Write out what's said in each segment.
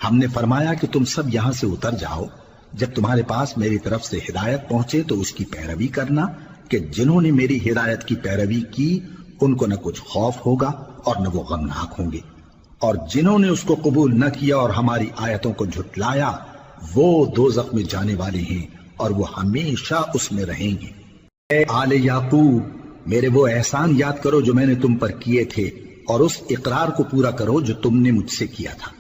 ہم نے فرمایا کہ تم سب یہاں سے اتر جاؤ، جب تمہارے پاس میری طرف سے ہدایت پہنچے تو اس کی پیروی کرنا، کہ جنہوں نے میری ہدایت کی پیروی کی ان کو نہ کچھ خوف ہوگا اور نہ وہ غمناک ہوں گے، اور جنہوں نے اس کو قبول نہ کیا اور ہماری آیتوں کو جھٹلایا وہ دوزخ میں جانے والے ہیں اور وہ ہمیشہ اس میں رہیں گے۔ اے آل یعقوب، میرے وہ احسان یاد کرو جو میں نے تم پر کیے تھے، اور اس اقرار کو پورا کرو جو تم نے مجھ سے کیا تھا۔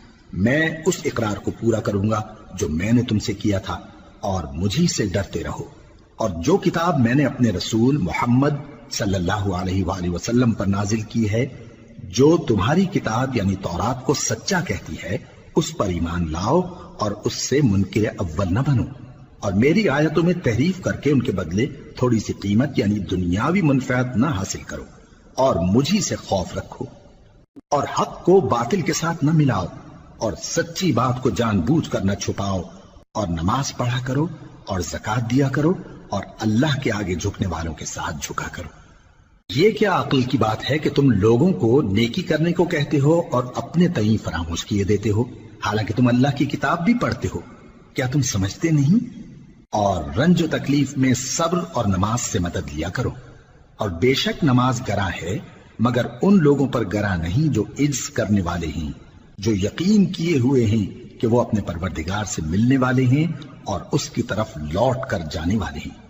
میں اس اقرار کو پورا کروں گا جو میں نے تم سے کیا تھا، اور مجھی سے ڈرتے رہو۔ اور جو کتاب میں نے اپنے رسول محمد صلی اللہ علیہ وآلہ وسلم پر نازل کی ہے، جو تمہاری کتاب یعنی تورات کو سچا کہتی ہے، اس پر ایمان لاؤ اور اس سے منکر اول نہ بنو، اور میری آیتوں میں تحریف کر کے ان کے بدلے تھوڑی سی قیمت یعنی دنیاوی منفعت نہ حاصل کرو، اور مجھی سے خوف رکھو، اور حق کو باطل کے ساتھ نہ ملاؤ، اور سچی بات کو جان بوجھ کر نہ چھپاؤ، اور نماز پڑھا کرو اور زکوٰۃ دیا کرو، اور اللہ کے آگے جھکنے والوں کے ساتھ جھکا کرو۔ یہ کیا عقل کی بات ہے کہ تم لوگوں کو نیکی کرنے کو کہتے ہو اور اپنے تئیں فراموش کیے دیتے ہو، حالانکہ تم اللہ کی کتاب بھی پڑھتے ہو؟ کیا تم سمجھتے نہیں؟ اور رنج و تکلیف میں صبر اور نماز سے مدد لیا کرو، اور بے شک نماز گراں ہے مگر ان لوگوں پر گراں نہیں جو عجز کرنے والے ہیں، جو یقین کیے ہوئے ہیں کہ وہ اپنے پروردگار سے ملنے والے ہیں اور اس کی طرف لوٹ کر جانے والے ہیں۔